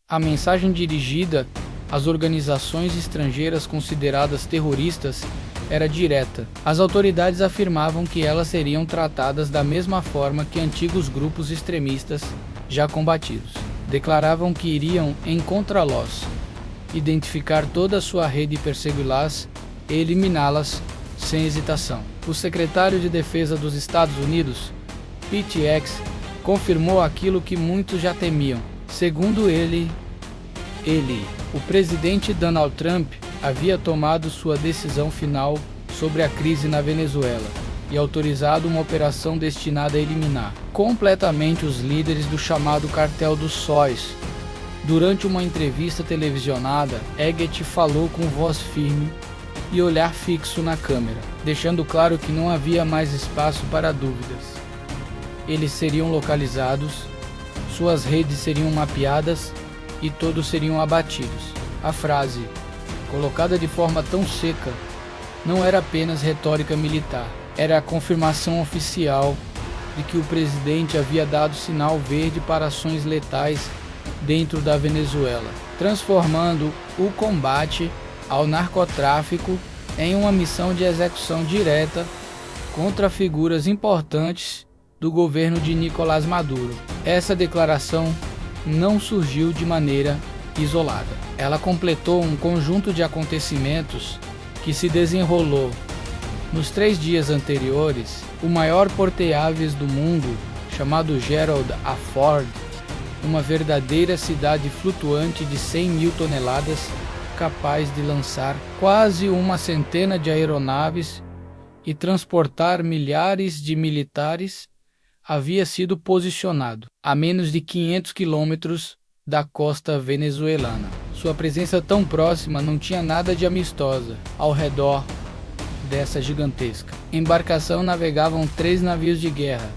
A mensagem dirigida às organizações estrangeiras consideradas terroristas era direta. As autoridades afirmavam que elas seriam tratadas da mesma forma que antigos grupos extremistas já combatidos. Declaravam que iriam em contralós, identificar toda a sua rede e persegui-las e eliminá-las sem hesitação. O secretário de Defesa dos Estados Unidos, Pete X, confirmou aquilo que muitos já temiam. Segundo ele, o presidente Donald Trump, havia tomado sua decisão final sobre a crise na Venezuela e autorizado uma operação destinada a eliminar completamente os líderes do chamado Cartel dos Sóis. Durante uma entrevista televisionada, Eggett falou com voz firme e olhar fixo na câmera, deixando claro que não havia mais espaço para dúvidas. Eles seriam localizados, suas redes seriam mapeadas e todos seriam abatidos. A frase, colocada de forma tão seca, não era apenas retórica militar, era a confirmação oficial de que o presidente havia dado sinal verde para ações letais dentro da Venezuela, transformando o combate ao narcotráfico em uma missão de execução direta contra figuras importantes do governo de Nicolás Maduro. Essa declaração não surgiu de maneira isolada. Ela completou um conjunto de acontecimentos que se desenrolou nos 3 dias anteriores. O maior porte-aviões do mundo, chamado Gerald A. Ford, uma verdadeira cidade flutuante de 100 mil toneladas, capaz de lançar quase uma centena de aeronaves e transportar milhares de militares, havia sido posicionado a menos de 500 quilômetros da costa venezuelana. Sua presença tão próxima não tinha nada de amistosa ao redor dessa gigantesca embarcação. Navegavam 3 navios de guerra,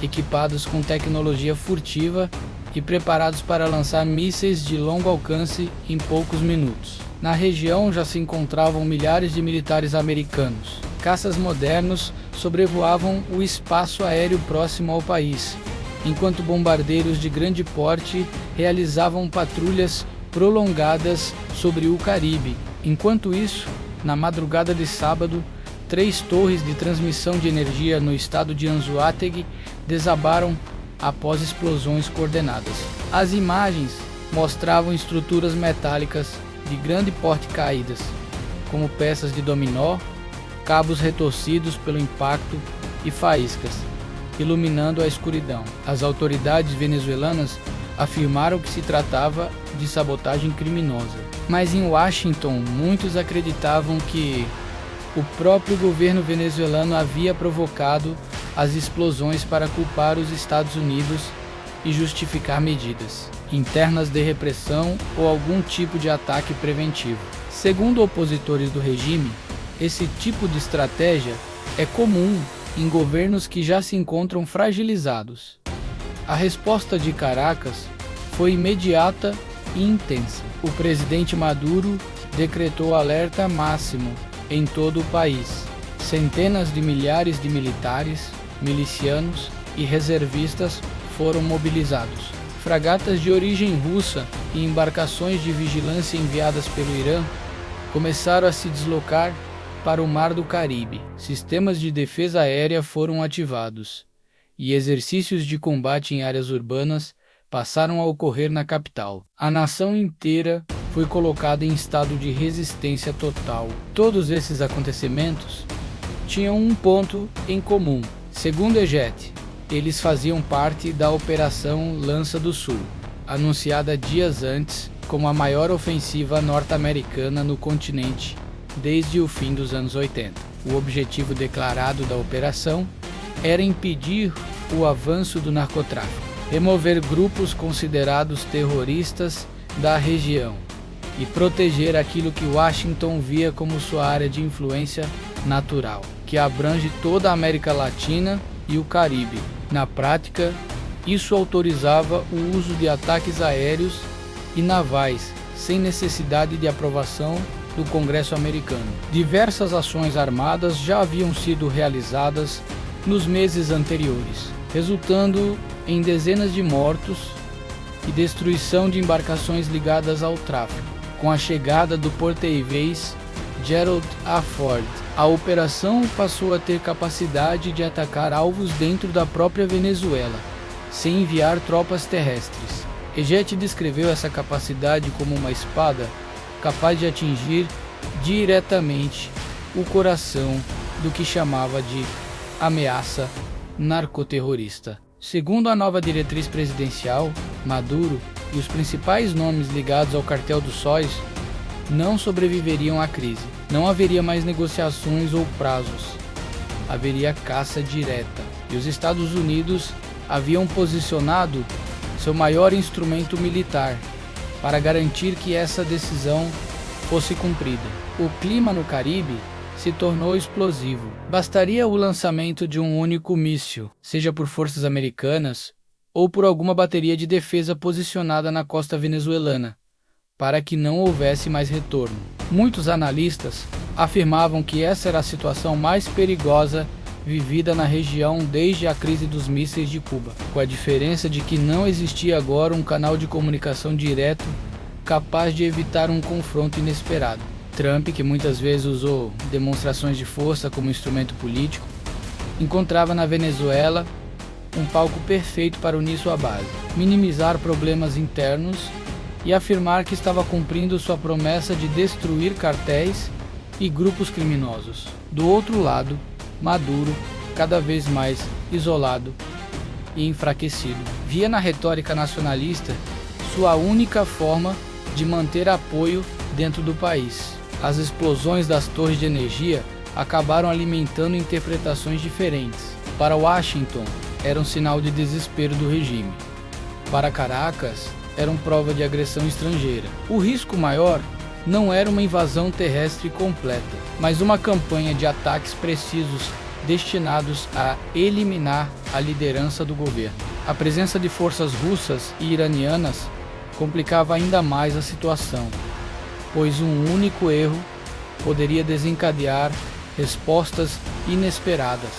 equipados com tecnologia furtiva e preparados para lançar mísseis de longo alcance em poucos minutos. Na região já se encontravam milhares de militares americanos. Caças modernos sobrevoavam o espaço aéreo próximo ao país, enquanto bombardeiros de grande porte realizavam patrulhas prolongadas sobre o Caribe. Enquanto isso, na madrugada de sábado, 3 torres de transmissão de energia no estado de Anzoátegui desabaram após explosões coordenadas. As imagens mostravam estruturas metálicas de grande porte caídas, como peças de dominó, cabos retorcidos pelo impacto e faíscas, iluminando a escuridão. As autoridades venezuelanas afirmaram que se tratava de sabotagem criminosa, mas em Washington muitos acreditavam que o próprio governo venezuelano havia provocado as explosões para culpar os Estados Unidos e justificar medidas internas de repressão ou algum tipo de ataque preventivo. Segundo opositores do regime, esse tipo de estratégia é comum em governos que já se encontram fragilizados. A resposta de Caracas foi imediata e intensa. O presidente Maduro decretou alerta máximo em todo o país. Centenas de milhares de militares, milicianos e reservistas foram mobilizados. Fragatas de origem russa e embarcações de vigilância enviadas pelo Irã começaram a se deslocar para o Mar do Caribe. Sistemas de defesa aérea foram ativados e exercícios de combate em áreas urbanas passaram a ocorrer na capital. A nação inteira foi colocada em estado de resistência total. Todos esses acontecimentos tinham um ponto em comum. Segundo Eggett, eles faziam parte da Operação Lança do Sul, anunciada dias antes como a maior ofensiva norte-americana no continente desde o fim dos anos 80. O objetivo declarado da operação era impedir o avanço do narcotráfico, remover grupos considerados terroristas da região e proteger aquilo que Washington via como sua área de influência natural, que abrange toda a América Latina e o Caribe. Na prática, isso autorizava o uso de ataques aéreos e navais sem necessidade de aprovação do Congresso americano. Diversas ações armadas já haviam sido realizadas nos meses anteriores, resultando em dezenas de mortos e destruição de embarcações ligadas ao tráfico. Com a chegada do porta-aviões Gerald A. Ford, a operação passou a ter capacidade de atacar alvos dentro da própria Venezuela, sem enviar tropas terrestres. Egete descreveu essa capacidade como uma espada capaz de atingir diretamente o coração do que chamava de ameaça narcoterrorista. Segundo a nova diretriz presidencial, Maduro e os principais nomes ligados ao cartel dos sóis não sobreviveriam à crise. Não haveria mais negociações ou prazos. Haveria caça direta. E os Estados Unidos haviam posicionado seu maior instrumento militar para garantir que essa decisão fosse cumprida. O clima no Caribe se tornou explosivo. Bastaria o lançamento de um único míssil, seja por forças americanas ou por alguma bateria de defesa posicionada na costa venezuelana, para que não houvesse mais retorno. Muitos analistas afirmavam que essa era a situação mais perigosa vivida na região desde a crise dos mísseis de Cuba, com a diferença de que não existia agora um canal de comunicação direto capaz de evitar um confronto inesperado. Trump, que muitas vezes usou demonstrações de força como instrumento político, encontrava na Venezuela um palco perfeito para unir sua base, minimizar problemas internos e afirmar que estava cumprindo sua promessa de destruir cartéis e grupos criminosos. Do outro lado, Maduro, cada vez mais isolado e enfraquecido, via na retórica nacionalista sua única forma de manter apoio dentro do país. As explosões das torres de energia acabaram alimentando interpretações diferentes. Para Washington, era um sinal de desespero do regime. Para Caracas, era uma prova de agressão estrangeira. O risco maior não era uma invasão terrestre completa, mas uma campanha de ataques precisos destinados a eliminar a liderança do governo. A presença de forças russas e iranianas complicava ainda mais a situação, pois um único erro poderia desencadear respostas inesperadas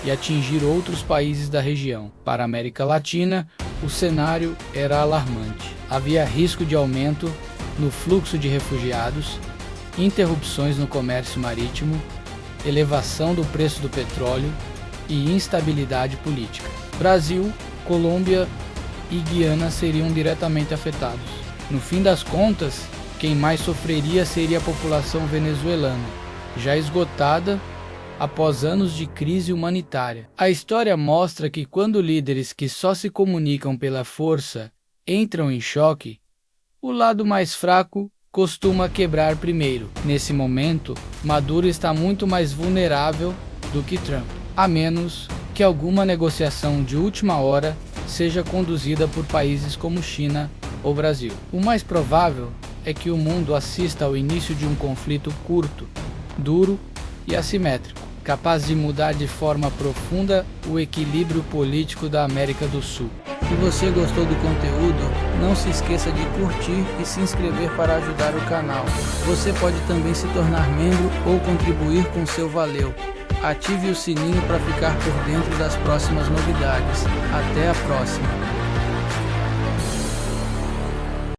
e atingir outros países da região. Para a América Latina, o cenário era alarmante. Havia risco de aumento no fluxo de refugiados, interrupções no comércio marítimo, elevação do preço do petróleo e instabilidade política. Brasil, Colômbia e Guiana seriam diretamente afetados. No fim das contas, quem mais sofreria seria a população venezuelana, já esgotada após anos de crise humanitária. A história mostra que quando líderes que só se comunicam pela força entram em choque, o lado mais fraco costuma quebrar primeiro. Nesse momento, Maduro está muito mais vulnerável do que Trump, a menos que alguma negociação de última hora seja conduzida por países como China ou Brasil. O mais provável é que o mundo assista ao início de um conflito curto, duro e assimétrico, capaz de mudar de forma profunda o equilíbrio político da América do Sul. Se você gostou do conteúdo, não se esqueça de curtir e se inscrever para ajudar o canal. Você pode também se tornar membro ou contribuir com seu valeu. Ative o sininho para ficar por dentro das próximas novidades. Até a próxima!